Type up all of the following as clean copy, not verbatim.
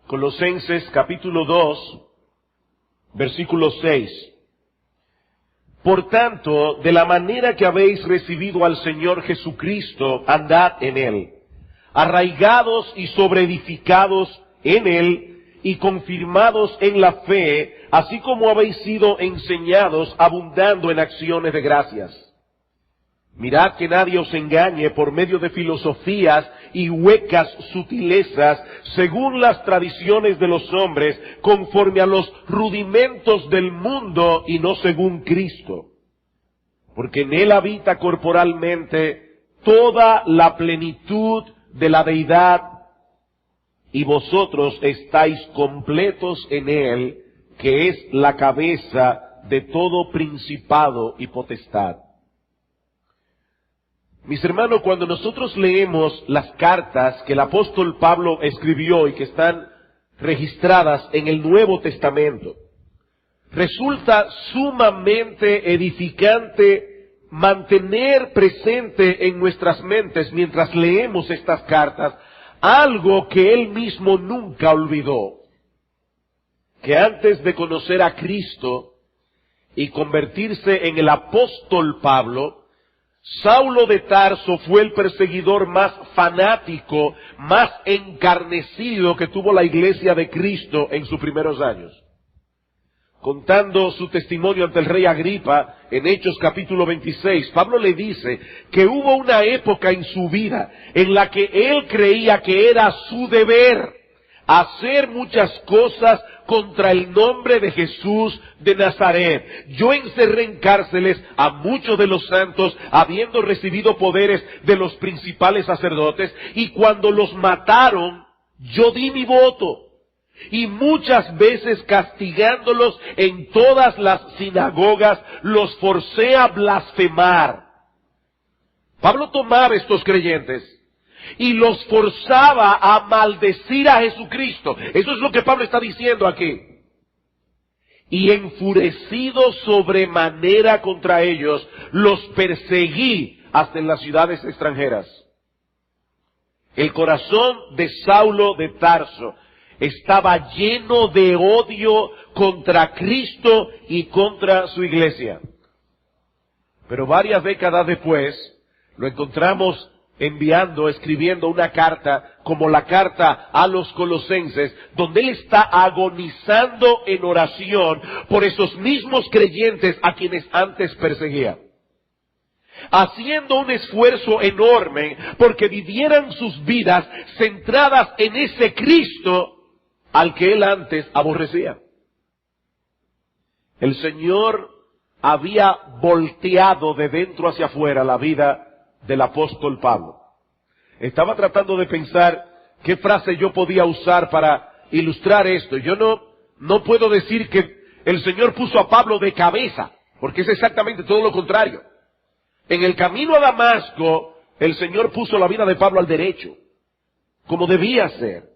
Colosenses capítulo 2, versículo 6. Por tanto, de la manera que habéis recibido al Señor Jesucristo, andad en Él, arraigados y sobreedificados en Él, y confirmados en la fe, así como habéis sido enseñados, abundando en acciones de gracias. Mirad que nadie os engañe por medio de filosofías y huecas sutilezas, según las tradiciones de los hombres, conforme a los rudimentos del mundo y no según Cristo. Porque en Él habita corporalmente toda la plenitud de la deidad, y vosotros estáis completos en Él, que es la cabeza de todo principado y potestad. Mis hermanos, cuando nosotros leemos las cartas que el apóstol Pablo escribió y que están registradas en el Nuevo Testamento, resulta sumamente edificante mantener presente en nuestras mentes mientras leemos estas cartas algo que él mismo nunca olvidó, que antes de conocer a Cristo y convertirse en el apóstol Pablo, Saulo de Tarso fue el perseguidor más fanático, más encarnecido que tuvo la iglesia de Cristo en sus primeros años. Contando su testimonio ante el rey Agripa, en Hechos capítulo 26, Pablo le dice que hubo una época en su vida en la que él creía que era su deber hacer muchas cosas contra el nombre de Jesús de Nazaret. Yo encerré en cárceles a muchos de los santos, habiendo recibido poderes de los principales sacerdotes, y cuando los mataron, yo di mi voto. Y muchas veces castigándolos en todas las sinagogas, los forcé a blasfemar. Pablo tomaba a estos creyentes y los forzaba a maldecir a Jesucristo. Eso es lo que Pablo está diciendo aquí. Y enfurecido sobremanera contra ellos, los perseguí hasta en las ciudades extranjeras. El corazón de Saulo de Tarso estaba lleno de odio contra Cristo y contra su iglesia. Pero varias décadas después, lo encontramos escribiendo una carta, como la carta a los Colosenses, donde él está agonizando en oración por esos mismos creyentes a quienes antes perseguía, haciendo un esfuerzo enorme porque vivieran sus vidas centradas en ese Cristo al que él antes aborrecía. El Señor había volteado de dentro hacia afuera la vida del apóstol Pablo. Estaba tratando de pensar qué frase yo podía usar para ilustrar esto. Yo no puedo decir que el Señor puso a Pablo de cabeza, porque es exactamente todo lo contrario. En el camino a Damasco, el Señor puso la vida de Pablo al derecho, como debía ser.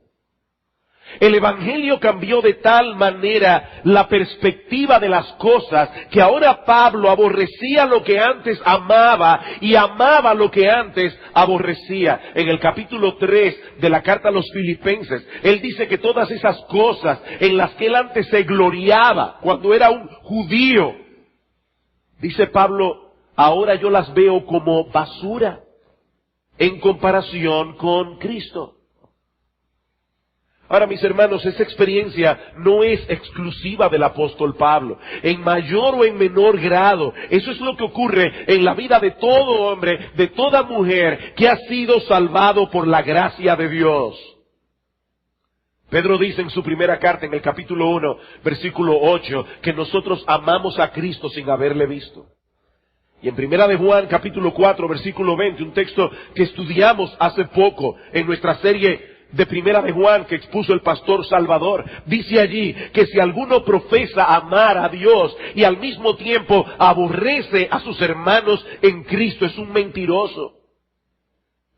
El Evangelio cambió de tal manera la perspectiva de las cosas que ahora Pablo aborrecía lo que antes amaba y amaba lo que antes aborrecía. En el capítulo 3 de la carta a los Filipenses, él dice que todas esas cosas en las que él antes se gloriaba cuando era un judío, dice Pablo, ahora yo las veo como basura en comparación con Cristo. Ahora, mis hermanos, esa experiencia no es exclusiva del apóstol Pablo. En mayor o en menor grado, eso es lo que ocurre en la vida de todo hombre, de toda mujer que ha sido salvado por la gracia de Dios. Pedro dice en su primera carta, en el capítulo 1, versículo 8, que nosotros amamos a Cristo sin haberle visto. Y en primera de Juan, capítulo 4, versículo 20, un texto que estudiamos hace poco en nuestra serie de Primera de Juan que expuso el pastor Salvador, dice allí que si alguno profesa amar a Dios y al mismo tiempo aborrece a sus hermanos en Cristo, es un mentiroso.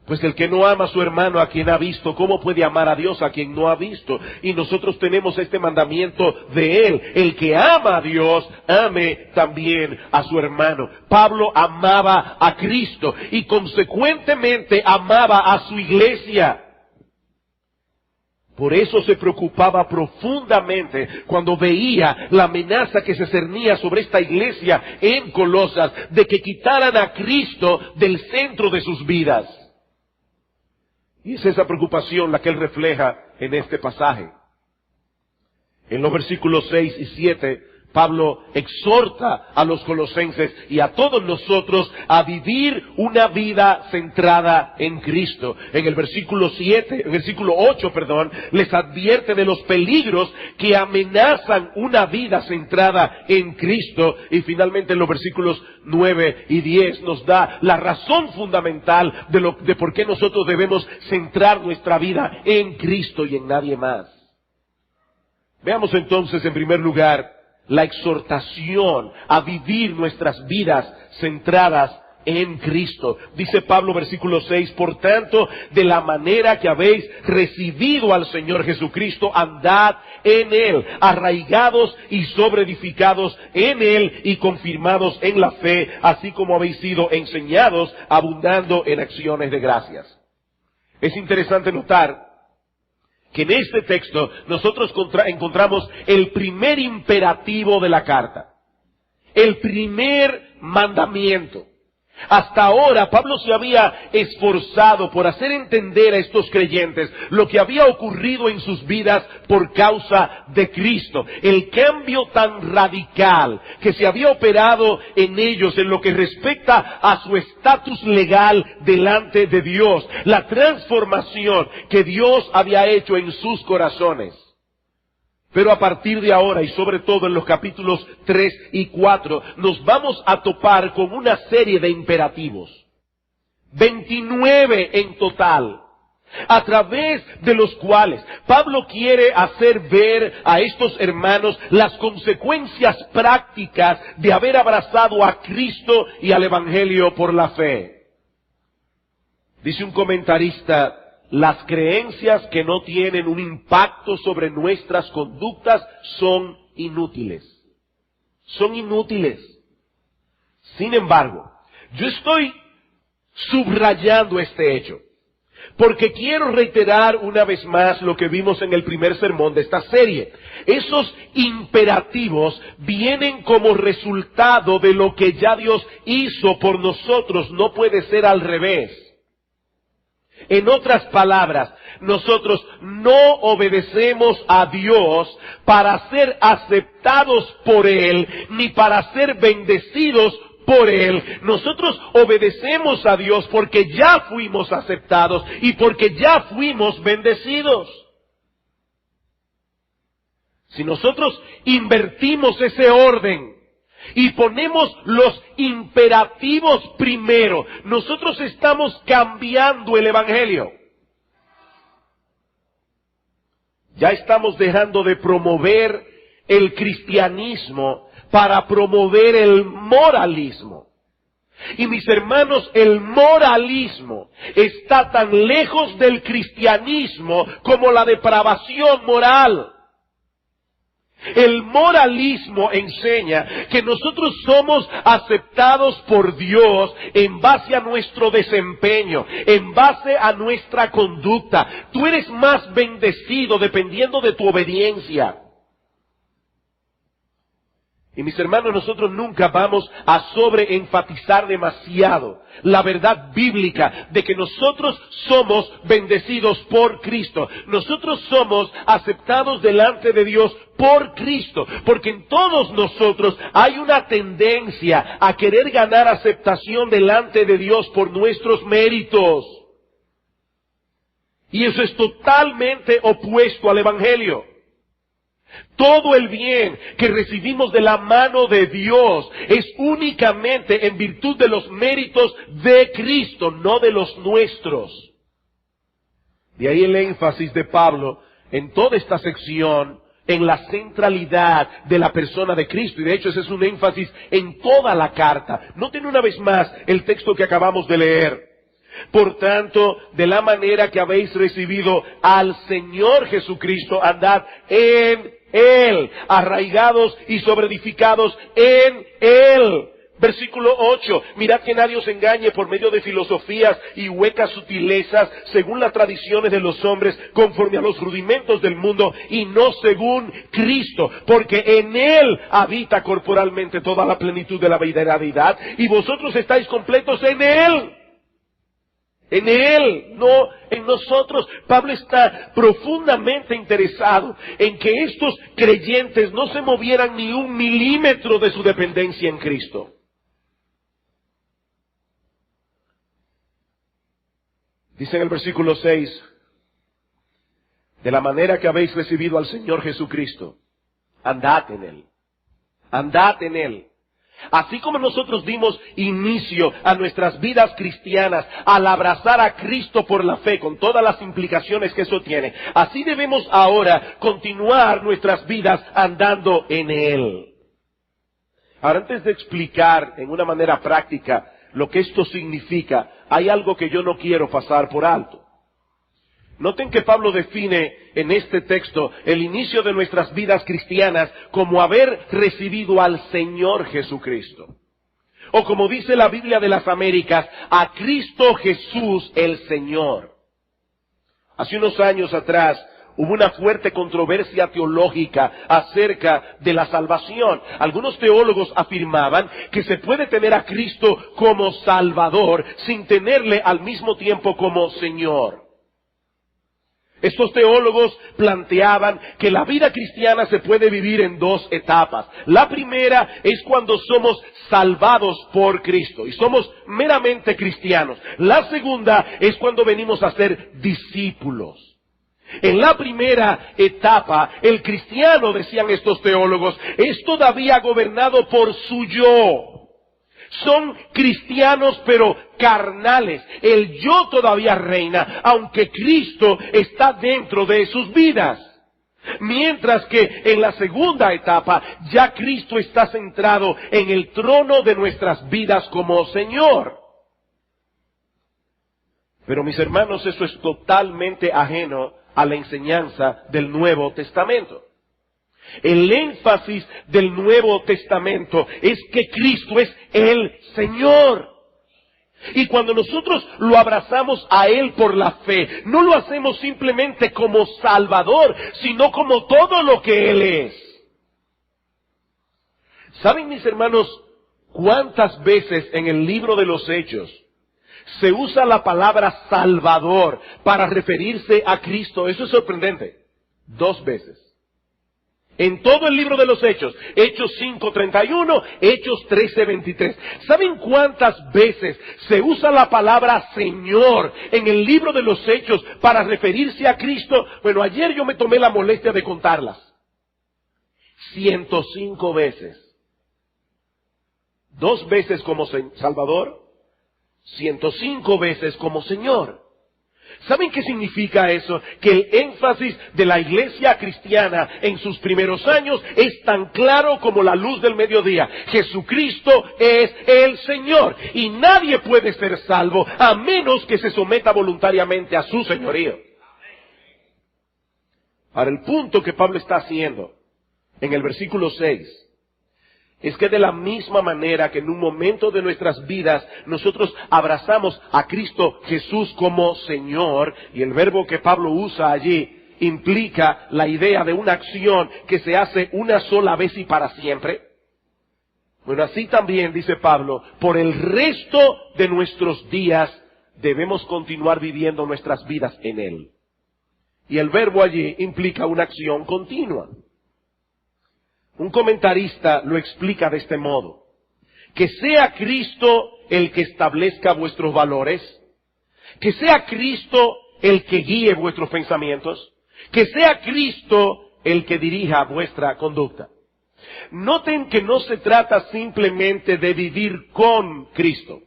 Pues el que no ama a su hermano a quien ha visto, ¿cómo puede amar a Dios a quien no ha visto? Y nosotros tenemos este mandamiento de Él: el que ama a Dios, ame también a su hermano. Pablo amaba a Cristo y consecuentemente amaba a su iglesia. Por eso se preocupaba profundamente cuando veía la amenaza que se cernía sobre esta iglesia en Colosas, de que quitaran a Cristo del centro de sus vidas. Y es esa preocupación la que él refleja en este pasaje. En los versículos 6 y 7, Pablo exhorta a los colosenses y a todos nosotros a vivir una vida centrada en Cristo. En el versículo 8, les advierte de los peligros que amenazan una vida centrada en Cristo. Y finalmente en los versículos 9 y 10 nos da la razón fundamental de por qué nosotros debemos centrar nuestra vida en Cristo y en nadie más. Veamos entonces en primer lugar la exhortación a vivir nuestras vidas centradas en Cristo. Dice Pablo, versículo 6, por tanto, de la manera que habéis recibido al Señor Jesucristo, andad en Él, arraigados y sobreedificados en Él y confirmados en la fe, así como habéis sido enseñados, abundando en acciones de gracias. Es interesante notar que en este texto nosotros encontramos el primer imperativo de la carta, el primer mandamiento. Hasta ahora Pablo se había esforzado por hacer entender a estos creyentes lo que había ocurrido en sus vidas por causa de Cristo. El cambio tan radical que se había operado en ellos en lo que respecta a su estatus legal delante de Dios. La transformación que Dios había hecho en sus corazones. Pero a partir de ahora, y sobre todo en los capítulos 3 y 4, nos vamos a topar con una serie de imperativos. 29 en total, a través de los cuales Pablo quiere hacer ver a estos hermanos las consecuencias prácticas de haber abrazado a Cristo y al Evangelio por la fe. Dice un comentarista: las creencias que no tienen un impacto sobre nuestras conductas son inútiles. Son inútiles. Sin embargo, yo estoy subrayando este hecho, porque quiero reiterar una vez más lo que vimos en el primer sermón de esta serie. Esos imperativos vienen como resultado de lo que ya Dios hizo por nosotros. No puede ser al revés. En otras palabras, nosotros no obedecemos a Dios para ser aceptados por Él, ni para ser bendecidos por Él. Nosotros obedecemos a Dios porque ya fuimos aceptados y porque ya fuimos bendecidos. Si nosotros invertimos ese orden y ponemos los imperativos primero, nosotros estamos cambiando el Evangelio. Ya estamos dejando de promover el cristianismo para promover el moralismo. Y mis hermanos, el moralismo está tan lejos del cristianismo como la depravación moral. El moralismo enseña que nosotros somos aceptados por Dios en base a nuestro desempeño, en base a nuestra conducta. Tú eres más bendecido dependiendo de tu obediencia. Y mis hermanos, nosotros nunca vamos a sobreenfatizar demasiado la verdad bíblica de que nosotros somos bendecidos por Cristo. Nosotros somos aceptados delante de Dios por Cristo, porque en todos nosotros hay una tendencia a querer ganar aceptación delante de Dios por nuestros méritos. Y eso es totalmente opuesto al Evangelio. Todo el bien que recibimos de la mano de Dios es únicamente en virtud de los méritos de Cristo, no de los nuestros. De ahí el énfasis de Pablo en toda esta sección en la centralidad de la persona de Cristo. Y de hecho ese es un énfasis en toda la carta. Noten una vez más el texto que acabamos de leer. Por tanto, de la manera que habéis recibido al Señor Jesucristo, andad en Él, arraigados y sobreedificados en Él. Versículo 8, mirad que nadie os engañe por medio de filosofías y huecas sutilezas, según las tradiciones de los hombres, conforme a los rudimentos del mundo, y no según Cristo, porque en Él habita corporalmente toda la plenitud de la verdadera deidad, y vosotros estáis completos en Él. En Él, no en nosotros. Pablo está profundamente interesado en que estos creyentes no se movieran ni un milímetro de su dependencia en Cristo. Dice en el versículo 6, de la manera que habéis recibido al Señor Jesucristo, andad en Él. Andad en Él. Así como nosotros dimos inicio a nuestras vidas cristianas al abrazar a Cristo por la fe, con todas las implicaciones que eso tiene, así debemos ahora continuar nuestras vidas andando en Él. Ahora, antes de explicar en una manera práctica lo que esto significa, hay algo que yo no quiero pasar por alto. Noten que Pablo define en este texto el inicio de nuestras vidas cristianas como haber recibido al Señor Jesucristo. O como dice la Biblia de las Américas, a Cristo Jesús el Señor. Hace unos años atrás hubo una fuerte controversia teológica acerca de la salvación. Algunos teólogos afirmaban que se puede tener a Cristo como Salvador sin tenerle al mismo tiempo como Señor. Estos teólogos planteaban que la vida cristiana se puede vivir en dos etapas. La primera es cuando somos salvados por Cristo y somos meramente cristianos. La segunda es cuando venimos a ser discípulos. En la primera etapa, el cristiano, decían estos teólogos, es todavía gobernado por su yo. Son cristianos pero carnales. El yo todavía reina, aunque Cristo está dentro de sus vidas. Mientras que en la segunda etapa, ya Cristo está centrado en el trono de nuestras vidas como Señor. Pero mis hermanos, eso es totalmente ajeno a la enseñanza del Nuevo Testamento. El énfasis del Nuevo Testamento es que Cristo es el Señor. Y cuando nosotros lo abrazamos a Él por la fe, no lo hacemos simplemente como Salvador, sino como todo lo que Él es. ¿Saben, mis hermanos, cuántas veces en el libro de los Hechos se usa la palabra Salvador para referirse a Cristo? Eso es sorprendente. 2 veces. En todo el libro de los Hechos, Hechos 5:31, Hechos 13:23. ¿Saben cuántas veces se usa la palabra Señor en el libro de los Hechos para referirse a Cristo? Bueno, ayer yo me tomé la molestia de contarlas. 105 veces. 2 veces como Salvador, 105 veces como Señor. ¿Saben qué significa eso? Que el énfasis de la iglesia cristiana en sus primeros años es tan claro como la luz del mediodía. Jesucristo es el Señor y nadie puede ser salvo a menos que se someta voluntariamente a su señorío. Ahora, el punto que Pablo está haciendo en el versículo 6 es que de la misma manera que en un momento de nuestras vidas nosotros abrazamos a Cristo Jesús como Señor, y el verbo que Pablo usa allí implica la idea de una acción que se hace una sola vez y para siempre. Bueno, así también, dice Pablo, por el resto de nuestros días debemos continuar viviendo nuestras vidas en Él. Y el verbo allí implica una acción continua. Un comentarista lo explica de este modo: que sea Cristo el que establezca vuestros valores, que sea Cristo el que guíe vuestros pensamientos, que sea Cristo el que dirija vuestra conducta. Noten que no se trata simplemente de vivir con Cristo.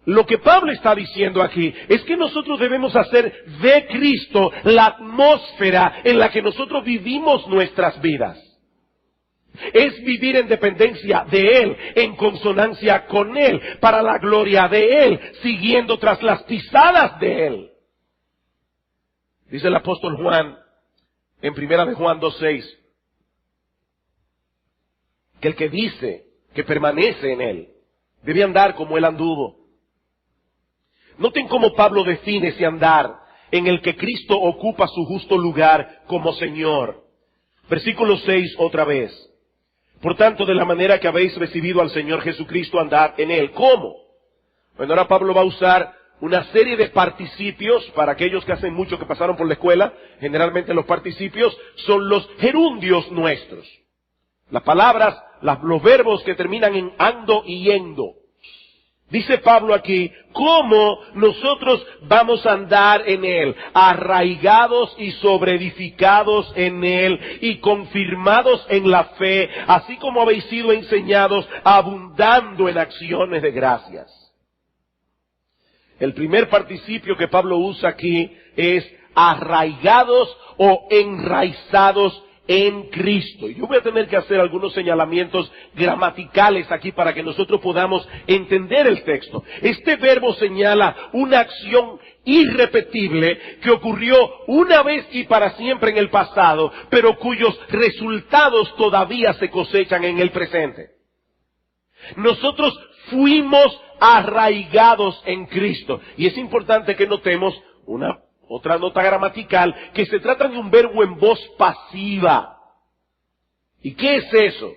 Lo que Pablo está diciendo aquí es que nosotros debemos hacer de Cristo la atmósfera en la que nosotros vivimos nuestras vidas. Es vivir en dependencia de Él, en consonancia con Él, para la gloria de Él, siguiendo tras las pisadas de Él. Dice el apóstol Juan, en 1 de Juan 2:6, que el que dice que permanece en Él, debe andar como Él anduvo. Noten cómo Pablo define ese andar en el que Cristo ocupa su justo lugar como Señor. Versículo 6 otra vez. Por tanto, de la manera que habéis recibido al Señor Jesucristo, andad en Él. ¿Cómo? Bueno, ahora Pablo va a usar una serie de participios para aquellos que hacen mucho que pasaron por la escuela. Generalmente los participios son los gerundios nuestros. Las palabras, los verbos que terminan en ando y yendo. Dice Pablo aquí, ¿cómo nosotros vamos a andar en Él? Arraigados y sobreedificados en Él y confirmados en la fe, así como habéis sido enseñados, abundando en acciones de gracias. El primer participio que Pablo usa aquí es arraigados o enraizados en Cristo. Y yo voy a tener que hacer algunos señalamientos gramaticales aquí para que nosotros podamos entender el texto. Este verbo señala una acción irrepetible que ocurrió una vez y para siempre en el pasado, pero cuyos resultados todavía se cosechan en el presente. Nosotros fuimos arraigados en Cristo. Y es importante que notemos otra nota gramatical, que se trata de un verbo en voz pasiva. ¿Y qué es eso?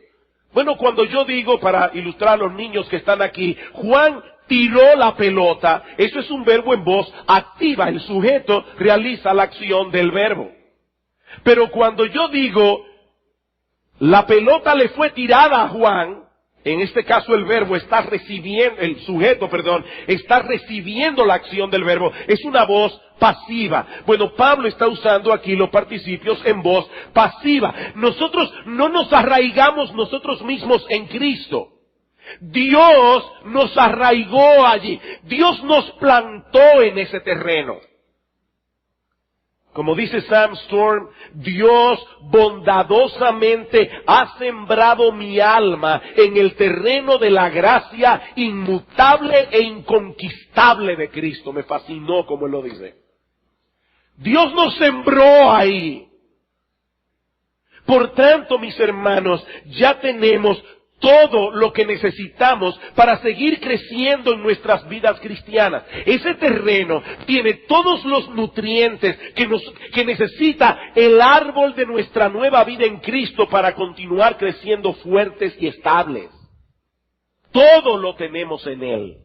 Bueno, cuando yo digo, para ilustrar a los niños que están aquí, Juan tiró la pelota, eso es un verbo en voz activa. El sujeto realiza la acción del verbo. Pero cuando yo digo, la pelota le fue tirada a Juan, en este caso el verbo está recibiendo, el sujeto, está recibiendo la acción del verbo. Es una voz pasiva. Bueno, Pablo está usando aquí los participios en voz pasiva. Nosotros no nos arraigamos nosotros mismos en Cristo. Dios nos arraigó allí. Dios nos plantó en ese terreno. Como dice Sam Storm, Dios bondadosamente ha sembrado mi alma en el terreno de la gracia inmutable e inconquistable de Cristo. Me fascinó como él lo dice. Dios nos sembró ahí. Por tanto, mis hermanos, ya tenemos todo lo que necesitamos para seguir creciendo en nuestras vidas cristianas. Ese terreno tiene todos los nutrientes que necesita el árbol de nuestra nueva vida en Cristo para continuar creciendo fuertes y estables. Todo lo tenemos en Él.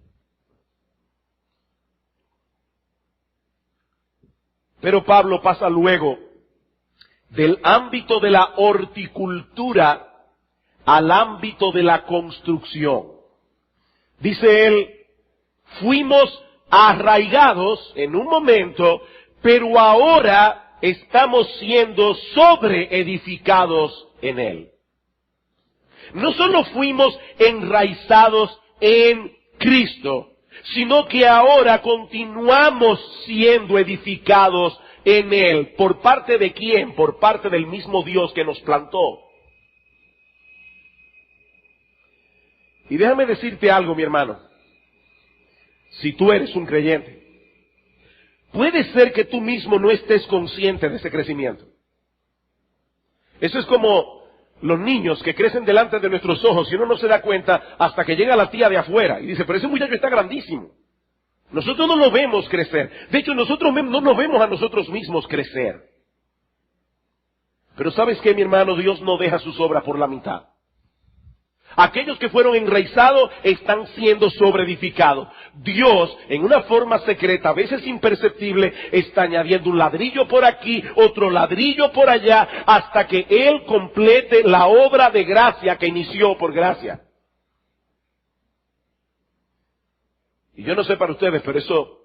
Pero Pablo pasa luego del ámbito de la horticultura al ámbito de la construcción. Dice él, fuimos arraigados en un momento, pero ahora estamos siendo sobreedificados en Él. No solo fuimos enraizados en Cristo, sino que ahora continuamos siendo edificados en Él. ¿Por parte de quién? Por parte del mismo Dios que nos plantó. Y déjame decirte algo, mi hermano. Si tú eres un creyente, puede ser que tú mismo no estés consciente de ese crecimiento. Eso es como los niños que crecen delante de nuestros ojos y uno no se da cuenta hasta que llega la tía de afuera y dice, pero ese muchacho está grandísimo. Nosotros no lo vemos crecer. De hecho, nosotros no nos vemos a nosotros mismos crecer. Pero ¿sabes qué, mi hermano? Dios no deja sus obras por la mitad. Aquellos que fueron enraizados están siendo sobreedificados. Dios, en una forma secreta, a veces imperceptible, está añadiendo un ladrillo por aquí, otro ladrillo por allá, hasta que Él complete la obra de gracia que inició por gracia. Y yo no sé para ustedes, pero eso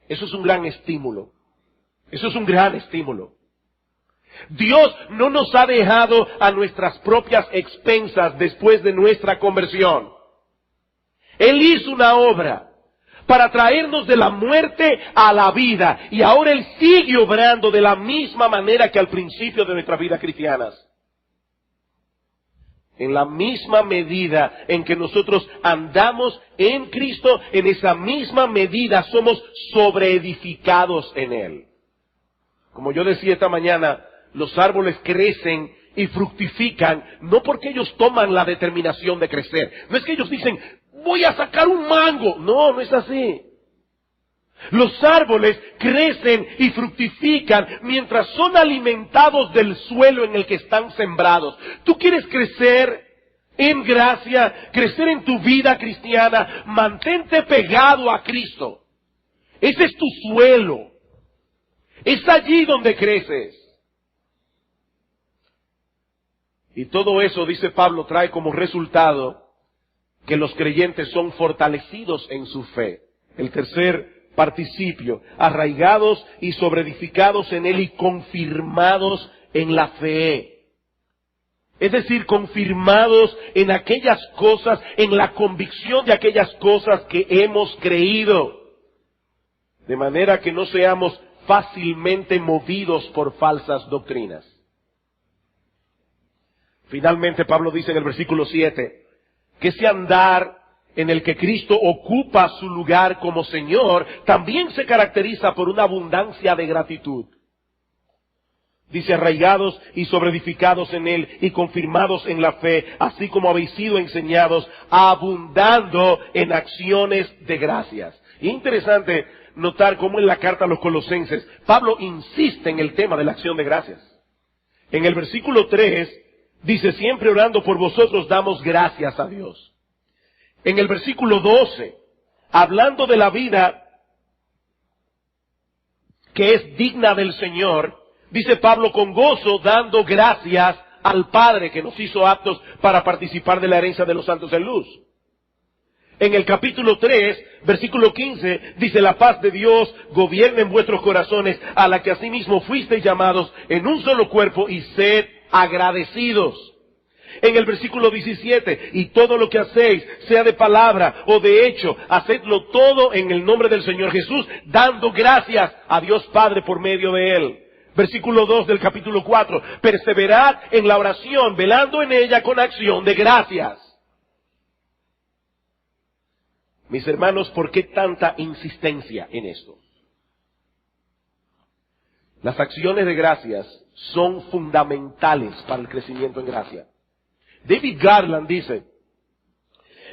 es un gran estímulo. Eso es un gran estímulo. Dios no nos ha dejado a nuestras propias expensas después de nuestra conversión. Él hizo una obra para traernos de la muerte a la vida. Y ahora Él sigue obrando de la misma manera que al principio de nuestras vidas cristianas. En la misma medida en que nosotros andamos en Cristo, en esa misma medida somos sobreedificados en Él. Como yo decía esta mañana, los árboles crecen y fructifican, no porque ellos toman la determinación de crecer. No es que ellos dicen, voy a sacar un mango. No, no es así. Los árboles crecen y fructifican mientras son alimentados del suelo en el que están sembrados. ¿Tú quieres crecer en gracia, crecer en tu vida cristiana? Mantente pegado a Cristo. Ese es tu suelo. Es allí donde creces. Y todo eso, dice Pablo, trae como resultado que los creyentes son fortalecidos en su fe. El tercer participio, arraigados y sobreedificados en él y confirmados en la fe. Es decir, confirmados en aquellas cosas, en la convicción de aquellas cosas que hemos creído. De manera que no seamos fácilmente movidos por falsas doctrinas. Finalmente Pablo dice en el versículo 7, que ese andar en el que Cristo ocupa su lugar como Señor, también se caracteriza por una abundancia de gratitud. Dice, arraigados y sobreedificados en Él y confirmados en la fe, así como habéis sido enseñados, abundando en acciones de gracias. Y es interesante notar cómo en la carta a los Colosenses, Pablo insiste en el tema de la acción de gracias. En el versículo 3, dice, siempre orando por vosotros damos gracias a Dios. En el versículo 12, hablando de la vida que es digna del Señor, dice Pablo, con gozo dando gracias al Padre que nos hizo aptos para participar de la herencia de los santos en luz. En el capítulo 3, versículo 15, dice, la paz de Dios gobierne en vuestros corazones, a la que asimismo fuisteis llamados en un solo cuerpo, y sed agradecidos. En el versículo 17, y todo lo que hacéis, sea de palabra o de hecho, hacedlo todo en el nombre del Señor Jesús, dando gracias a Dios Padre por medio de Él. Versículo 2 del capítulo 4, perseverad en la oración, velando en ella con acción de gracias. Mis hermanos, ¿por qué tanta insistencia en esto? Las acciones de gracias son fundamentales para el crecimiento en gracia. David Garland dice,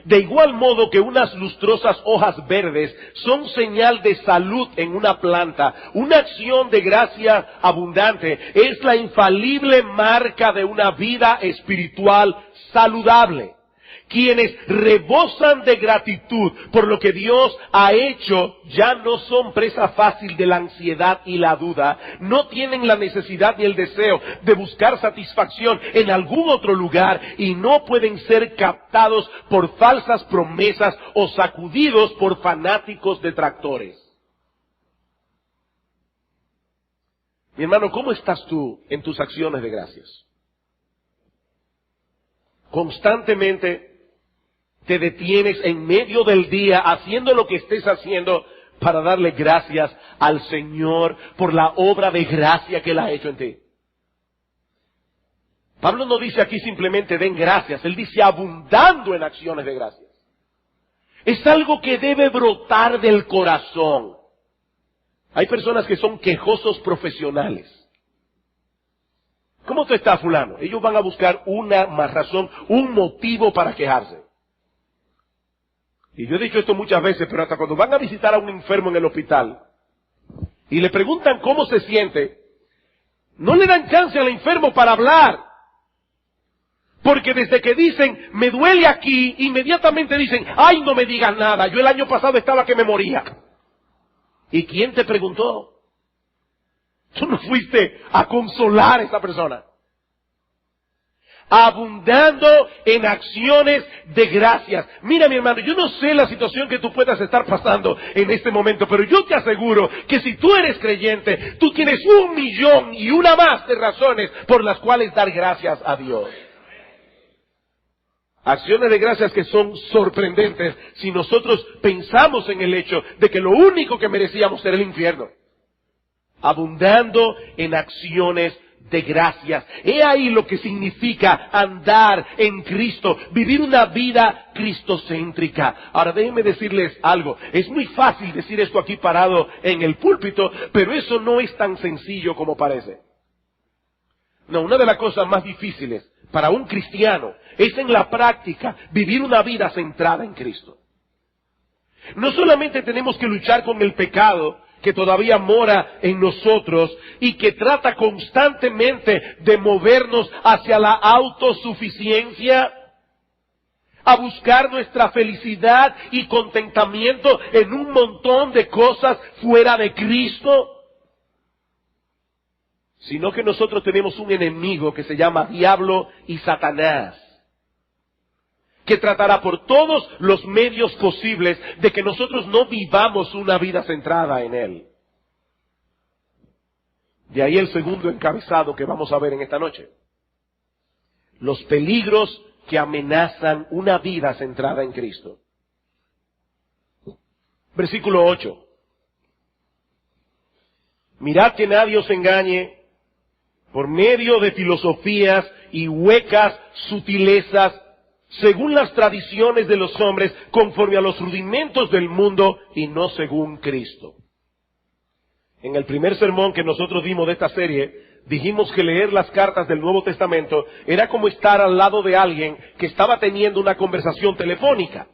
de igual modo que unas lustrosas hojas verdes son señal de salud en una planta, una acción de gracia abundante es la infalible marca de una vida espiritual saludable. Quienes rebosan de gratitud por lo que Dios ha hecho ya no son presa fácil de la ansiedad y la duda. No tienen la necesidad ni el deseo de buscar satisfacción en algún otro lugar y no pueden ser captados por falsas promesas o sacudidos por fanáticos detractores. Mi hermano, ¿cómo estás tú en tus acciones de gracias? Constantemente te detienes en medio del día haciendo lo que estés haciendo para darle gracias al Señor por la obra de gracia que Él ha hecho en ti. Pablo no dice aquí simplemente den gracias, él dice abundando en acciones de gracias. Es algo que debe brotar del corazón. Hay personas que son quejosos profesionales. ¿Cómo te está fulano? Ellos van a buscar una más razón, un motivo para quejarse. Y yo he dicho esto muchas veces, pero hasta cuando van a visitar a un enfermo en el hospital y le preguntan cómo se siente, no le dan chance al enfermo para hablar. Porque desde que dicen, me duele aquí, inmediatamente dicen, ay, no me digas nada, yo el año pasado estaba que me moría. ¿Y quién te preguntó? Tú no fuiste a consolar a esa persona. Abundando en acciones de gracias. Mira, mi hermano, yo no sé la situación que tú puedas estar pasando en este momento, pero yo te aseguro que si tú eres creyente, tú tienes 1,000,000 más de razones por las cuales dar gracias a Dios. Acciones de gracias que son sorprendentes si nosotros pensamos en el hecho de que lo único que merecíamos era el infierno. Abundando en acciones de gracias. He ahí lo que significa andar en Cristo, vivir una vida cristocéntrica. Ahora déjenme decirles algo. Es muy fácil decir esto aquí parado en el púlpito, pero eso no es tan sencillo como parece. No, una de las cosas más difíciles para un cristiano es en la práctica vivir una vida centrada en Cristo. No solamente tenemos que luchar con el pecado que todavía mora en nosotros y que trata constantemente de movernos hacia la autosuficiencia, a buscar nuestra felicidad y contentamiento en un montón de cosas fuera de Cristo, sino que nosotros tenemos un enemigo que se llama Diablo y Satanás, que tratará por todos los medios posibles de que nosotros no vivamos una vida centrada en Él. De ahí el segundo encabezado que vamos a ver en esta noche. Los peligros que amenazan una vida centrada en Cristo. Versículo 8. Mirad que nadie os engañe por medio de filosofías y huecas sutilezas, según las tradiciones de los hombres, conforme a los rudimentos del mundo y no según Cristo. En el primer sermón que nosotros dimos de esta serie, dijimos que leer las cartas del Nuevo Testamento era como estar al lado de alguien que estaba teniendo una conversación telefónica.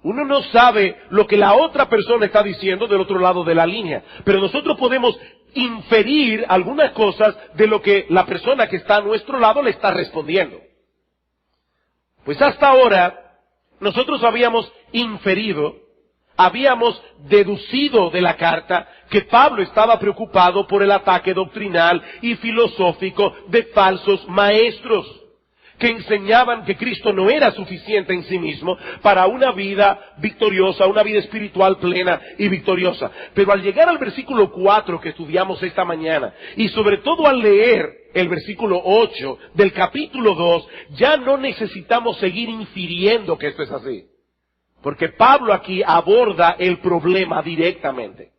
Uno no sabe lo que la otra persona está diciendo del otro lado de la línea, pero nosotros podemos inferir algunas cosas de lo que la persona que está a nuestro lado le está respondiendo. Pues hasta ahora nosotros habíamos inferido, habíamos deducido de la carta que Pablo estaba preocupado por el ataque doctrinal y filosófico de falsos maestros que enseñaban que Cristo no era suficiente en sí mismo para una vida victoriosa, una vida espiritual plena y victoriosa. Pero al llegar al versículo 4 que estudiamos esta mañana, y sobre todo al leer el versículo 8 del capítulo 2, ya no necesitamos seguir infiriendo que esto es así. Porque Pablo aquí aborda el problema directamente.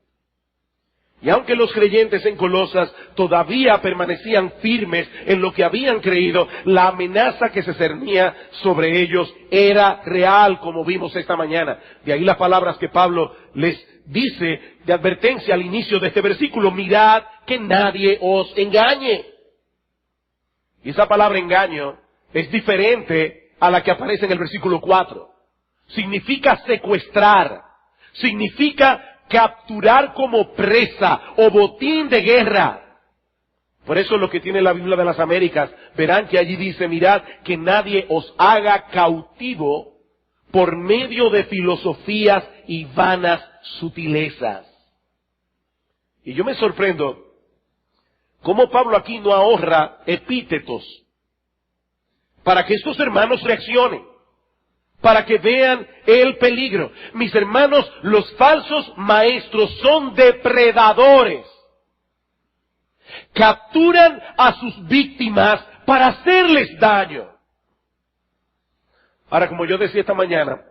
Y aunque los creyentes en Colosas todavía permanecían firmes en lo que habían creído, la amenaza que se cernía sobre ellos era real, como vimos esta mañana. De ahí las palabras que Pablo les dice de advertencia al inicio de este versículo: mirad que nadie os engañe. Y esa palabra engaño es diferente a la que aparece en el versículo 4. Significa secuestrar, significa capturar como presa o botín de guerra. Por eso lo que tiene la Biblia de las Américas, verán que allí dice: mirad que nadie os haga cautivo por medio de filosofías y vanas sutilezas. Y yo me sorprendo cómo Pablo aquí no ahorra epítetos para que estos hermanos reaccionen, para que vean el peligro. Mis hermanos, los falsos maestros son depredadores. Capturan a sus víctimas para hacerles daño. Ahora, como yo decía esta mañana,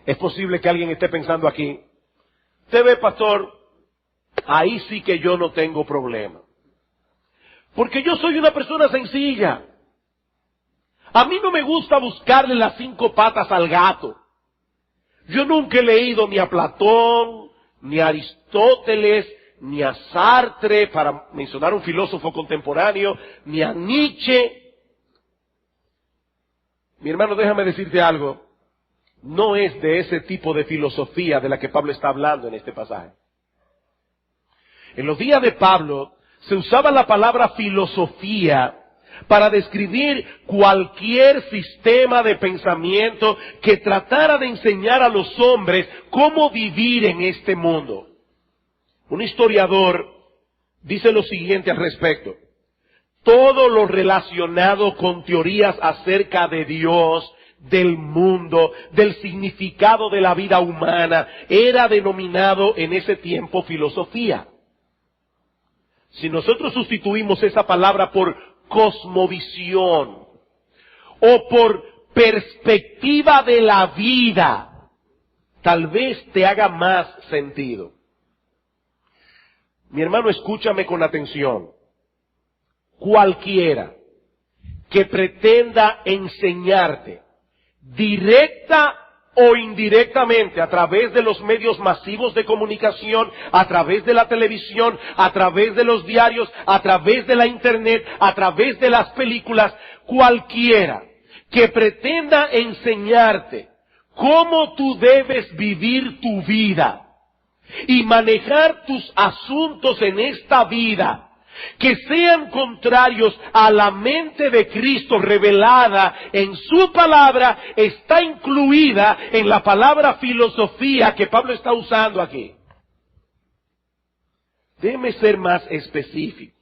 es posible que alguien esté pensando aquí: usted ve, pastor, ahí sí que yo no tengo problema, porque yo soy una persona sencilla. A mí no me gusta buscarle las 5 patas al gato. Yo nunca he leído ni a Platón, ni a Aristóteles, ni a Sartre, para mencionar un filósofo contemporáneo, ni a Nietzsche. Mi hermano, déjame decirte algo. No es de ese tipo de filosofía de la que Pablo está hablando en este pasaje. En los días de Pablo se usaba la palabra filosofía para describir cualquier sistema de pensamiento que tratara de enseñar a los hombres cómo vivir en este mundo. Un historiador dice lo siguiente al respecto: todo lo relacionado con teorías acerca de Dios, del mundo, del significado de la vida humana, era denominado en ese tiempo filosofía. Si nosotros sustituimos esa palabra por cosmovisión o por perspectiva de la vida, tal vez te haga más sentido. Mi hermano, escúchame con atención. Cualquiera que pretenda enseñarte, directa o indirectamente a través de los medios masivos de comunicación, a través de la televisión, a través de los diarios, a través de la internet, a través de las películas, cualquiera que pretenda enseñarte cómo tú debes vivir tu vida y manejar tus asuntos en esta vida, que sean contrarios a la mente de Cristo revelada en su palabra, está incluida en la palabra filosofía que Pablo está usando aquí. Déjenme ser más específicos.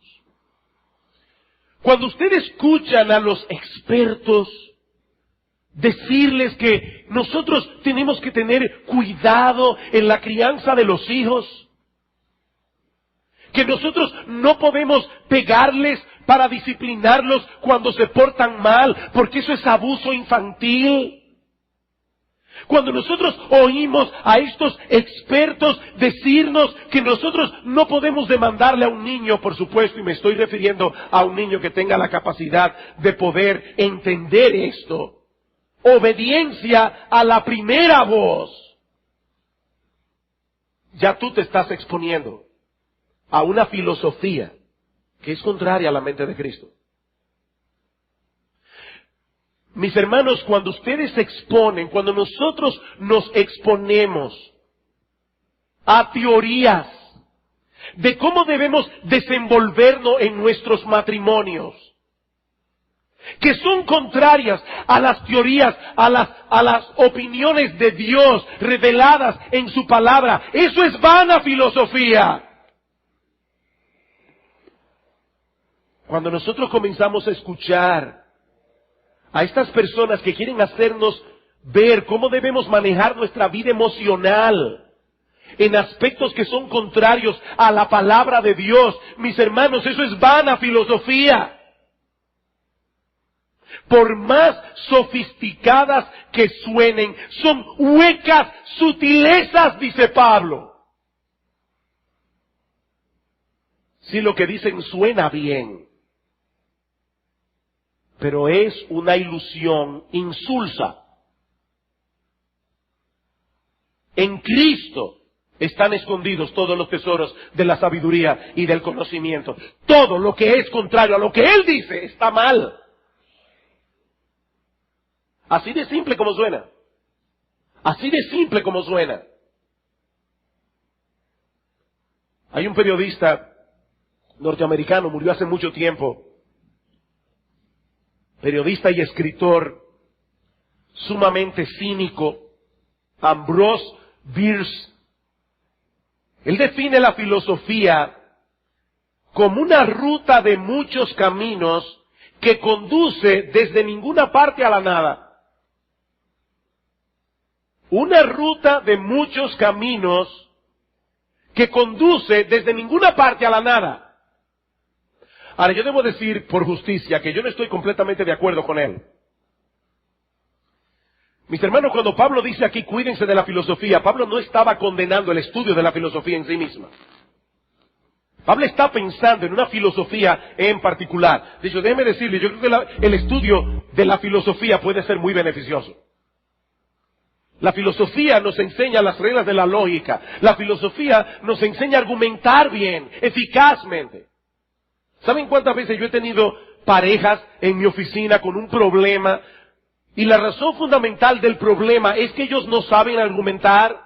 Cuando ustedes escuchan a los expertos decirles que nosotros tenemos que tener cuidado en la crianza de los hijos, que nosotros no podemos pegarles para disciplinarlos cuando se portan mal, porque eso es abuso infantil. Cuando nosotros oímos a estos expertos decirnos que nosotros no podemos demandarle a un niño, por supuesto, y me estoy refiriendo a un niño que tenga la capacidad de poder entender esto, obediencia a la primera voz, ya tú te estás exponiendo a una filosofía que es contraria a la mente de Cristo. Mis hermanos, cuando ustedes se exponen, cuando nosotros nos exponemos a teorías de cómo debemos desenvolvernos en nuestros matrimonios, que son contrarias a las teorías, a las opiniones de Dios reveladas en su palabra, eso es vana filosofía. Cuando nosotros comenzamos a escuchar a estas personas que quieren hacernos ver cómo debemos manejar nuestra vida emocional en aspectos que son contrarios a la palabra de Dios, mis hermanos, eso es vana filosofía. Por más sofisticadas que suenen, son huecas sutilezas, dice Pablo. Si lo que dicen suena bien, pero es una ilusión insulsa. En Cristo están escondidos todos los tesoros de la sabiduría y del conocimiento. Todo lo que es contrario a lo que Él dice está mal. Así de simple como suena. Así de simple como suena. Hay un periodista norteamericano, murió hace mucho tiempo, periodista y escritor sumamente cínico, Ambrose Bierce. Él define la filosofía como una ruta de muchos caminos que conduce desde ninguna parte a la nada. Una ruta de muchos caminos que conduce desde ninguna parte a la nada. Ahora, yo debo decir por justicia que yo no estoy completamente de acuerdo con él. Mis hermanos, cuando Pablo dice aquí, cuídense de la filosofía, Pablo no estaba condenando el estudio de la filosofía en sí misma. Pablo está pensando en una filosofía en particular. De hecho, déjeme decirle, yo creo que el estudio de la filosofía puede ser muy beneficioso. La filosofía nos enseña las reglas de la lógica. La filosofía nos enseña a argumentar bien, eficazmente. ¿Saben cuántas veces yo he tenido parejas en mi oficina con un problema? Y la razón fundamental del problema es que ellos no saben argumentar.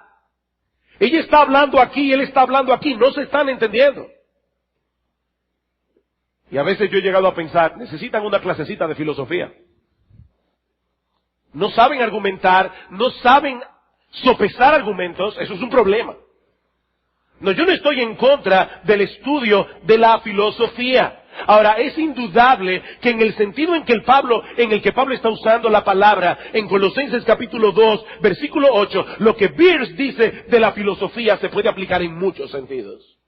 Ella está hablando aquí, él está hablando aquí, no se están entendiendo. Y a veces yo he llegado a pensar, necesitan una clasecita de filosofía. No saben argumentar, no saben sopesar argumentos, eso es un problema. No, yo no estoy en contra del estudio de la filosofía. Ahora, es indudable que en el sentido en que Pablo está usando la palabra en Colosenses capítulo 2, versículo 8, lo que Bierce dice de la filosofía se puede aplicar en muchos sentidos.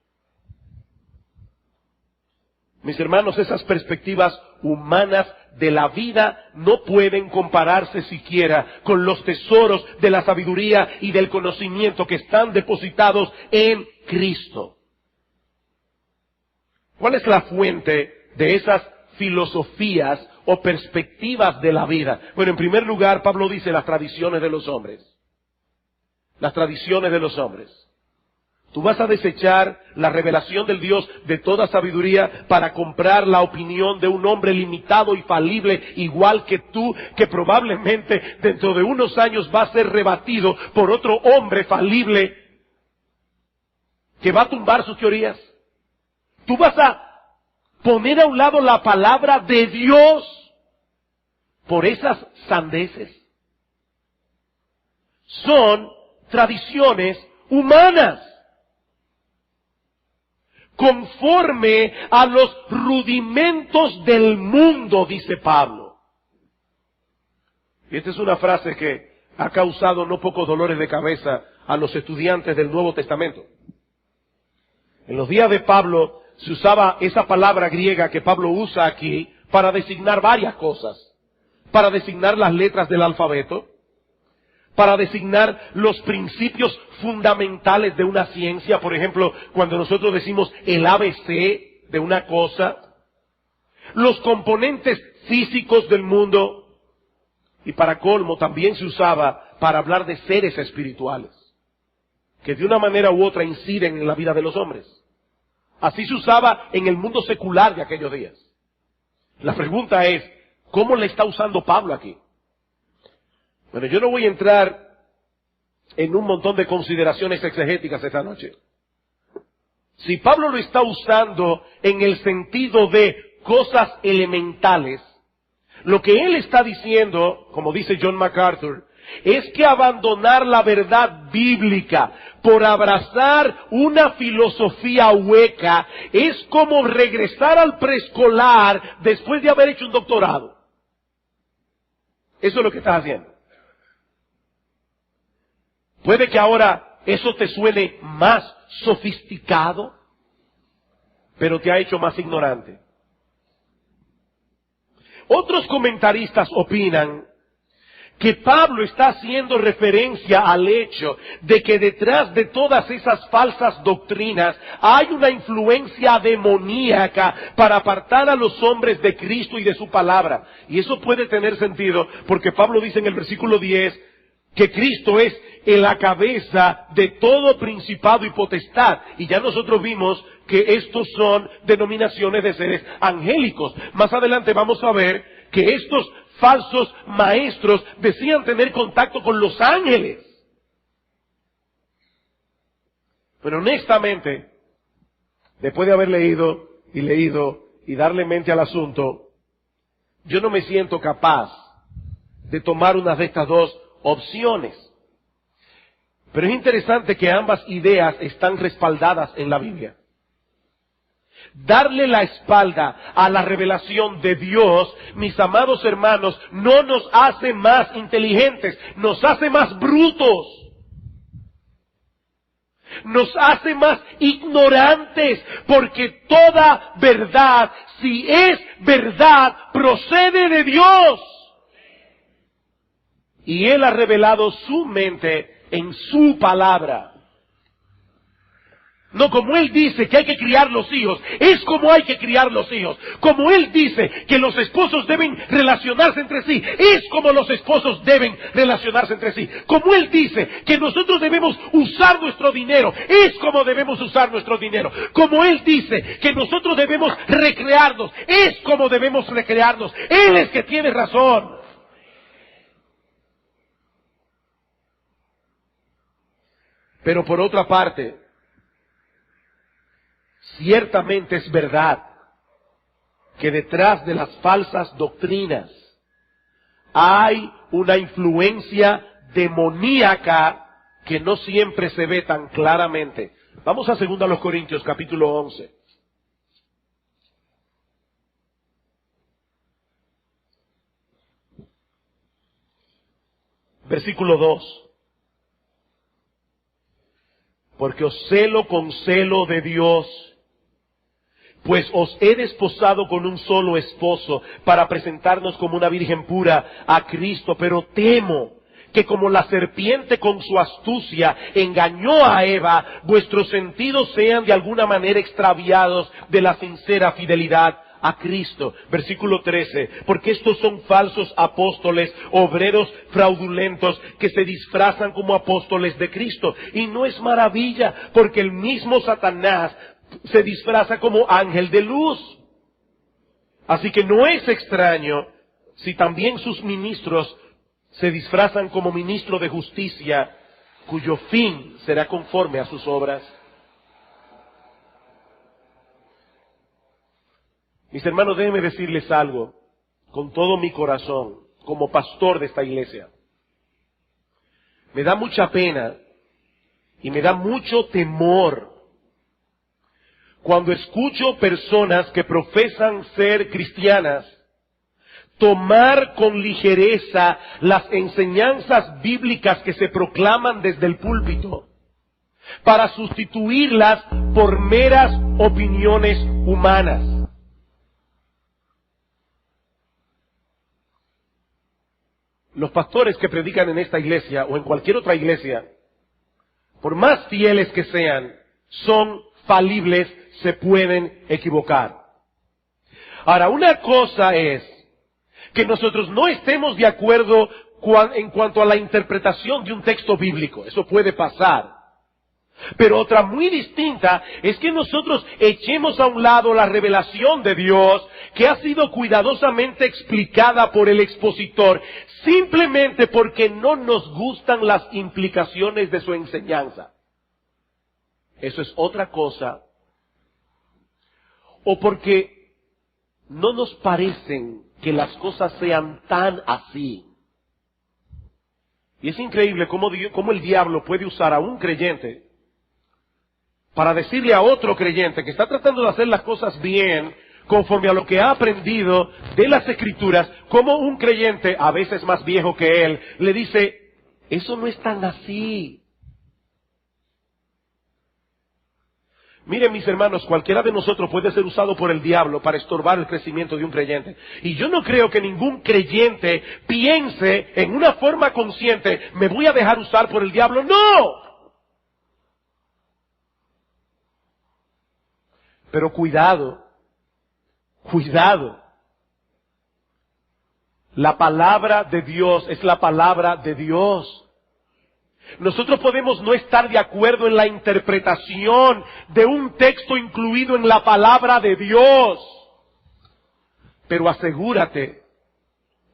Mis hermanos, esas perspectivas humanas de la vida no pueden compararse siquiera con los tesoros de la sabiduría y del conocimiento que están depositados en Cristo. ¿Cuál es la fuente de esas filosofías o perspectivas de la vida? Bueno, en primer lugar, Pablo dice las tradiciones de los hombres. las tradiciones de los hombres. Tú vas a desechar la revelación del Dios de toda sabiduría para comprar la opinión de un hombre limitado y falible, igual que tú, que probablemente dentro de unos años va a ser rebatido por otro hombre falible que va a tumbar sus teorías. Tú vas a poner a un lado la palabra de Dios por esas sandeces. Son tradiciones humanas, conforme a los rudimentos del mundo, dice Pablo. Y esta es una frase que ha causado no pocos dolores de cabeza a los estudiantes del Nuevo Testamento. En los días de Pablo se usaba esa palabra griega que Pablo usa aquí para designar varias cosas. Para designar las letras del alfabeto, para designar los principios fundamentales de una ciencia. Por ejemplo, cuando nosotros decimos el ABC de una cosa, los componentes físicos del mundo, y para colmo también se usaba para hablar de seres espirituales, que de una manera u otra inciden en la vida de los hombres. Así se usaba en el mundo secular de aquellos días. La pregunta es, ¿cómo le está usando Pablo aquí? Bueno, yo no voy a entrar en un montón de consideraciones exegéticas esta noche. Si Pablo lo está usando en el sentido de cosas elementales, lo que él está diciendo, como dice John MacArthur, es que abandonar la verdad bíblica por abrazar una filosofía hueca es como regresar al preescolar después de haber hecho un doctorado. Eso es lo que estás haciendo. Puede que ahora eso te suene más sofisticado, pero te ha hecho más ignorante. Otros comentaristas opinan que Pablo está haciendo referencia al hecho de que detrás de todas esas falsas doctrinas hay una influencia demoníaca para apartar a los hombres de Cristo y de su palabra. Y eso puede tener sentido porque Pablo dice en el versículo 10 que Cristo es la cabeza de todo principado y potestad. Y ya nosotros vimos que estos son denominaciones de seres angélicos. Más adelante vamos a ver que estos falsos maestros decían tener contacto con los ángeles. Pero honestamente, después de haber leído y darle mente al asunto, yo no me siento capaz de tomar una de estas dos opciones. Pero es interesante que ambas ideas están respaldadas en la Biblia. Darle la espalda a la revelación de Dios, mis amados hermanos, no nos hace más inteligentes, nos hace más brutos. Nos hace más ignorantes, porque toda verdad, si es verdad, procede de Dios. Y Él ha revelado su mente en su palabra. No como Él dice que hay que criar los hijos, es como hay que criar los hijos. Como Él dice que los esposos deben relacionarse entre sí, es como los esposos deben relacionarse entre sí. Como Él dice que nosotros debemos usar nuestro dinero, es como debemos usar nuestro dinero. Como Él dice que nosotros debemos recrearnos, es como debemos recrearnos. Él es que tiene razón. Pero por otra parte, ciertamente es verdad que detrás de las falsas doctrinas hay una influencia demoníaca que no siempre se ve tan claramente. Vamos a 2 Corintios capítulo 11. Versículo 2. Porque os celo con celo de Dios, pues os he desposado con un solo esposo para presentarnos como una virgen pura a Cristo. Pero temo que como la serpiente con su astucia engañó a Eva, vuestros sentidos sean de alguna manera extraviados de la sincera fidelidad a Cristo. Versículo 13, porque estos son falsos apóstoles, obreros fraudulentos, que se disfrazan como apóstoles de Cristo. Y no es maravilla, porque el mismo Satanás se disfraza como ángel de luz. Así que no es extraño si también sus ministros se disfrazan como ministro de justicia, cuyo fin será conforme a sus obras. Mis hermanos, déjenme decirles algo con todo mi corazón, como pastor de esta iglesia. Me da mucha pena y me da mucho temor cuando escucho personas que profesan ser cristianas tomar con ligereza las enseñanzas bíblicas que se proclaman desde el púlpito para sustituirlas por meras opiniones humanas. Los pastores que predican en esta iglesia o en cualquier otra iglesia, por más fieles que sean, son falibles, se pueden equivocar. Ahora, una cosa es que nosotros no estemos de acuerdo en cuanto a la interpretación de un texto bíblico. Eso puede pasar. Pero otra muy distinta es que nosotros echemos a un lado la revelación de Dios que ha sido cuidadosamente explicada por el expositor simplemente porque no nos gustan las implicaciones de su enseñanza. Eso es otra cosa. O porque no nos parecen que las cosas sean tan así. Y es increíble cómo el diablo puede usar a un creyente para decirle a otro creyente que está tratando de hacer las cosas bien, conforme a lo que ha aprendido de las Escrituras, como un creyente, a veces más viejo que él, le dice, eso no es tan así. Miren, mis hermanos, cualquiera de nosotros puede ser usado por el diablo para estorbar el crecimiento de un creyente. Y yo no creo que ningún creyente piense en una forma consciente, me voy a dejar usar por el diablo. ¡No! Pero cuidado, cuidado. La palabra de Dios es la palabra de Dios. Nosotros podemos no estar de acuerdo en la interpretación de un texto incluido en la palabra de Dios. Pero asegúrate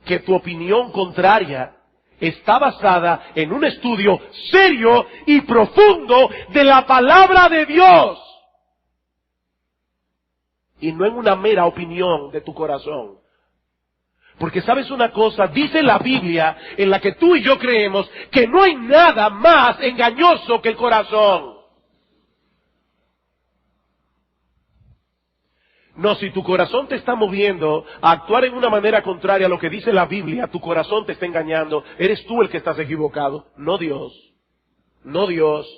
que tu opinión contraria está basada en un estudio serio y profundo de la palabra de Dios. Y no en una mera opinión de tu corazón. Porque sabes una cosa, dice la Biblia, en la que tú y yo creemos, que no hay nada más engañoso que el corazón. No, si tu corazón te está moviendo a actuar en una manera contraria a lo que dice la Biblia, tu corazón te está engañando, eres tú el que estás equivocado, no Dios. No Dios.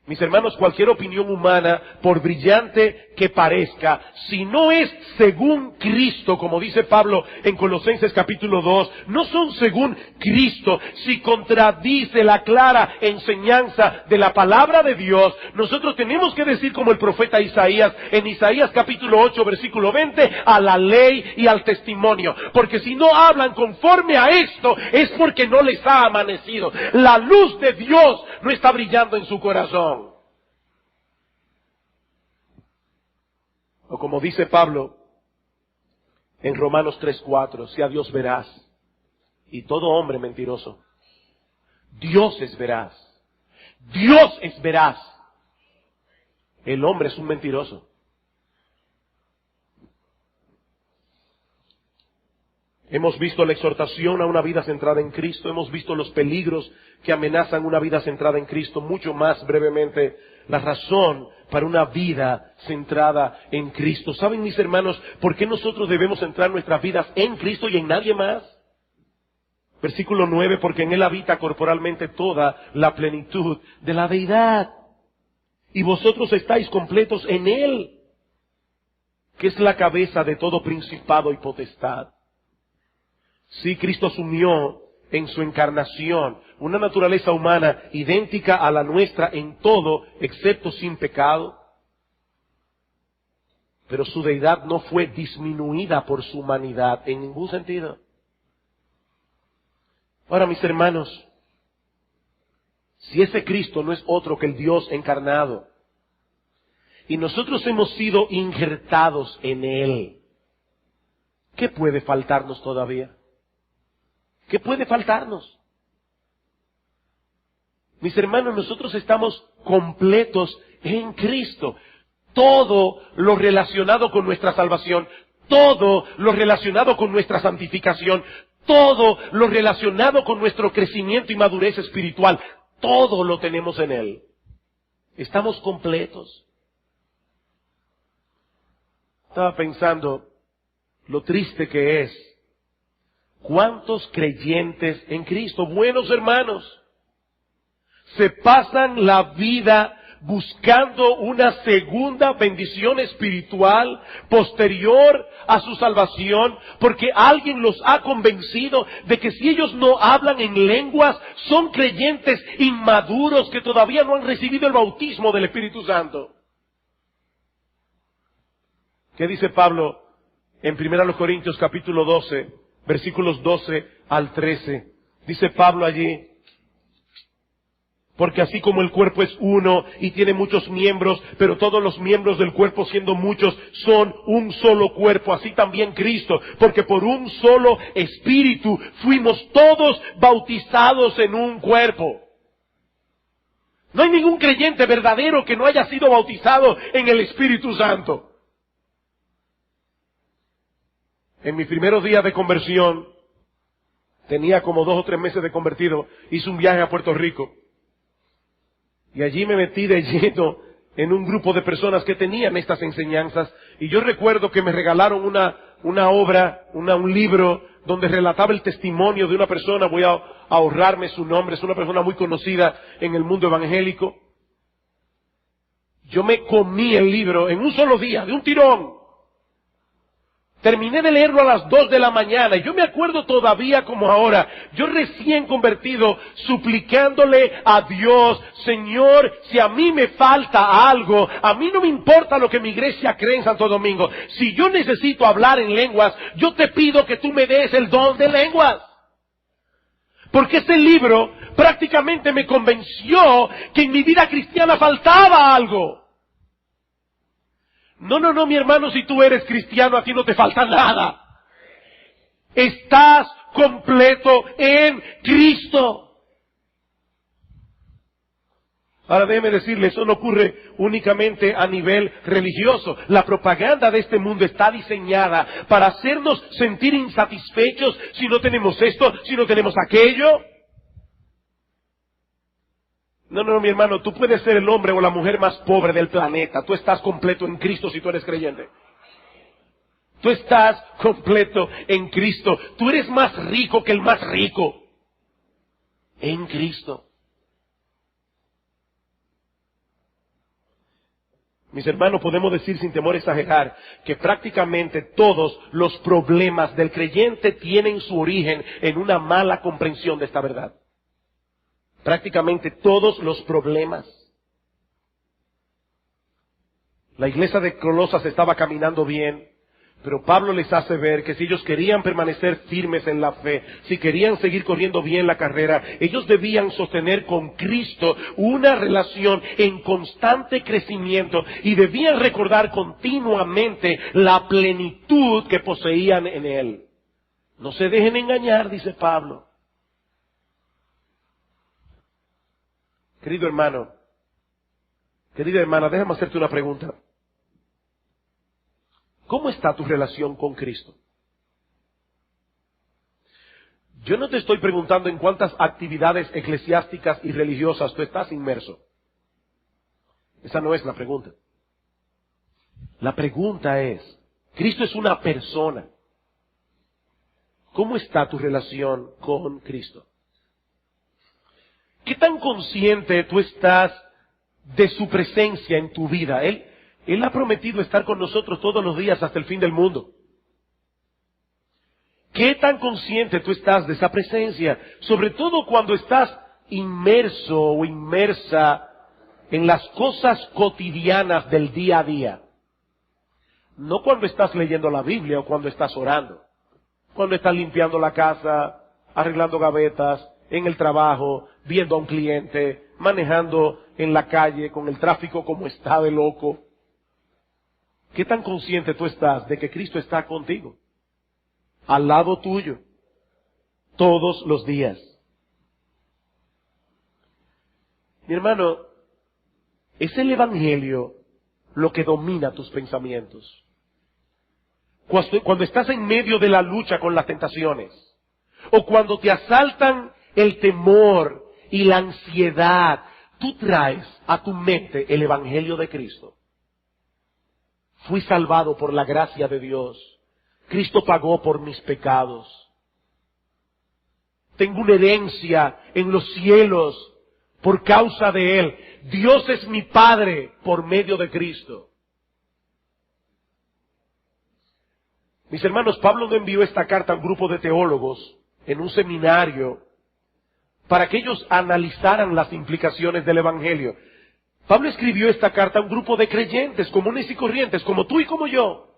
Mis hermanos, cualquier opinión humana, por brillante que parezca, si no es según Cristo, como dice Pablo en Colosenses capítulo 2, no son según Cristo, si contradice la clara enseñanza de la palabra de Dios, nosotros tenemos que decir como el profeta Isaías, en Isaías capítulo 8, versículo 20, a la ley y al testimonio. Porque si no hablan conforme a esto, es porque no les ha amanecido. La luz de Dios no está brillando en su corazón. O como dice Pablo en Romanos 3:4, sea Dios veraz y todo hombre mentiroso. Dios es veraz. Dios es veraz. El hombre es un mentiroso. Hemos visto la exhortación a una vida centrada en Cristo. Hemos visto los peligros que amenazan una vida centrada en Cristo. Mucho más brevemente, la razón para una vida centrada en Cristo. ¿Saben, mis hermanos, por qué nosotros debemos centrar nuestras vidas en Cristo y en nadie más? Versículo 9, porque en Él habita corporalmente toda la plenitud de la deidad. Y vosotros estáis completos en Él, que es la cabeza de todo principado y potestad. Sí, Cristo asumió en su encarnación una naturaleza humana idéntica a la nuestra en todo, excepto sin pecado. pero su deidad no fue disminuida por su humanidad en ningún sentido. Ahora, mis hermanos, si ese Cristo no es otro que el Dios encarnado, y nosotros hemos sido injertados en Él, ¿qué puede faltarnos todavía? ¿Qué puede faltarnos? Mis hermanos, nosotros estamos completos en Cristo. Todo lo relacionado con nuestra salvación, todo lo relacionado con nuestra santificación, todo lo relacionado con nuestro crecimiento y madurez espiritual, todo lo tenemos en Él. Estamos completos. Estaba pensando lo triste que es. ¿Cuántos creyentes en Cristo, buenos hermanos, se pasan la vida buscando una segunda bendición espiritual posterior a su salvación, porque alguien los ha convencido de que si ellos no hablan en lenguas, son creyentes inmaduros que todavía no han recibido el bautismo del Espíritu Santo? ¿Qué dice Pablo en 1 Corintios capítulo 12, versículos 12 al 13? Dice Pablo allí: porque así como el cuerpo es uno y tiene muchos miembros, pero todos los miembros del cuerpo, siendo muchos, son un solo cuerpo, así también Cristo, porque por un solo Espíritu fuimos todos bautizados en un cuerpo. No hay ningún creyente verdadero que no haya sido bautizado en el Espíritu Santo. En mis primeros días de conversión, tenía como 2 o 3 meses de convertido, hice un viaje a Puerto Rico. Y allí me metí de lleno en un grupo de personas que tenían estas enseñanzas. Y yo recuerdo que me regalaron una obra, un libro, donde relataba el testimonio de una persona. Voy a ahorrarme su nombre, es una persona muy conocida en el mundo evangélico. Yo me comí el libro en un solo día, de un tirón. Terminé de leerlo a las 2 de la mañana y yo me acuerdo todavía como ahora, yo recién convertido, suplicándole a Dios: Señor, si a mí me falta algo, a mí no me importa lo que mi iglesia cree en Santo Domingo. Si yo necesito hablar en lenguas, yo te pido que tú me des el don de lenguas. Porque este libro prácticamente me convenció que en mi vida cristiana faltaba algo. No, mi hermano, si tú eres cristiano, a ti no te falta nada. Estás completo en Cristo. Ahora déjeme decirle, eso no ocurre únicamente a nivel religioso. La propaganda de este mundo está diseñada para hacernos sentir insatisfechos si no tenemos esto, si no tenemos aquello. No, mi hermano, tú puedes ser el hombre o la mujer más pobre del planeta. Tú estás completo en Cristo si tú eres creyente. Tú estás completo en Cristo. Tú eres más rico que el más rico en Cristo. Mis hermanos, podemos decir sin temor a exagerar que prácticamente todos los problemas del creyente tienen su origen en una mala comprensión de esta verdad. Prácticamente todos los problemas. La iglesia de Colosas estaba caminando bien, pero Pablo les hace ver que si ellos querían permanecer firmes en la fe, si querían seguir corriendo bien la carrera, ellos debían sostener con Cristo una relación en constante crecimiento y debían recordar continuamente la plenitud que poseían en Él. No se dejen engañar, dice Pablo. Querido hermano, querida hermana, déjame hacerte una pregunta. ¿Cómo está tu relación con Cristo? Yo no te estoy preguntando en cuántas actividades eclesiásticas y religiosas tú estás inmerso. Esa no es la pregunta. La pregunta es, Cristo es una persona. ¿Cómo está tu relación con Cristo? ¿Qué tan consciente tú estás de su presencia en tu vida? Él ha prometido estar con nosotros todos los días hasta el fin del mundo. ¿Qué tan consciente tú estás de esa presencia? Sobre todo cuando estás inmerso o inmersa en las cosas cotidianas del día a día. No cuando estás leyendo la Biblia o cuando estás orando. Cuando estás limpiando la casa, arreglando gavetas, en el trabajo, viendo a un cliente, manejando en la calle con el tráfico como está de loco. ¿Qué tan consciente tú estás de que Cristo está contigo? Al lado tuyo. Todos los días. Mi hermano, es el Evangelio lo que domina tus pensamientos. Cuando estás en medio de la lucha con las tentaciones, o cuando te asaltan el temor y la ansiedad, tú traes a tu mente el Evangelio de Cristo. Fui salvado por la gracia de Dios. Cristo pagó por mis pecados. Tengo una herencia en los cielos por causa de Él. Dios es mi Padre por medio de Cristo. Mis hermanos, Pablo no envió esta carta a un grupo de teólogos en un seminario para que ellos analizaran las implicaciones del Evangelio. Pablo escribió esta carta a un grupo de creyentes comunes y corrientes, como tú y como yo.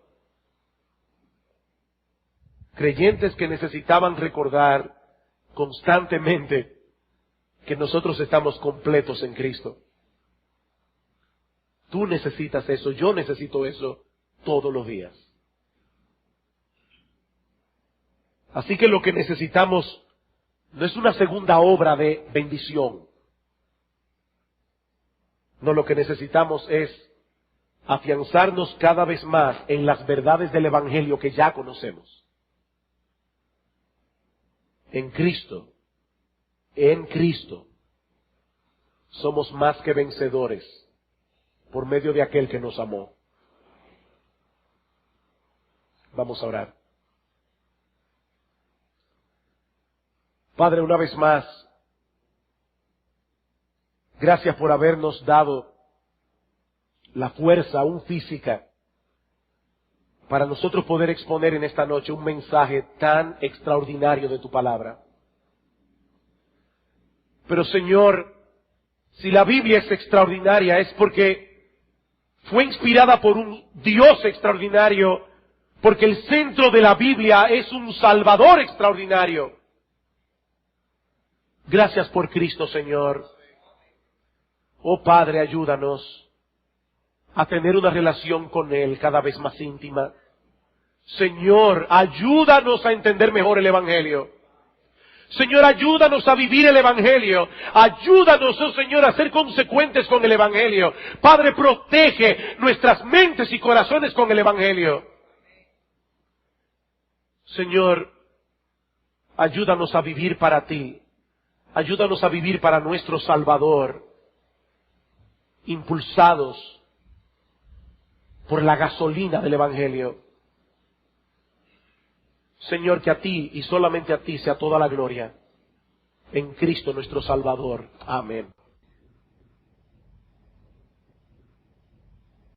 Creyentes que necesitaban recordar constantemente que nosotros estamos completos en Cristo. Tú necesitas eso, yo necesito eso todos los días. Así que lo que necesitamos no es una segunda obra de bendición. No, lo que necesitamos es afianzarnos cada vez más en las verdades del Evangelio que ya conocemos. En Cristo, somos más que vencedores por medio de aquel que nos amó. Vamos a orar. Padre, una vez más, gracias por habernos dado la fuerza aún física para nosotros poder exponer en esta noche un mensaje tan extraordinario de tu palabra. Pero Señor, si la Biblia es extraordinaria es porque fue inspirada por un Dios extraordinario, porque el centro de la Biblia es un Salvador extraordinario. Gracias por Cristo, Señor. Oh Padre, ayúdanos a tener una relación con Él cada vez más íntima. Señor, ayúdanos a entender mejor el Evangelio. Señor, ayúdanos a vivir el Evangelio. Ayúdanos, oh Señor, a ser consecuentes con el Evangelio. Padre, protege nuestras mentes y corazones con el Evangelio. Señor, ayúdanos a vivir para ti. Ayúdanos a vivir para nuestro Salvador, impulsados por la gasolina del Evangelio. Señor, que a ti y solamente a ti sea toda la gloria. En Cristo nuestro Salvador. Amén.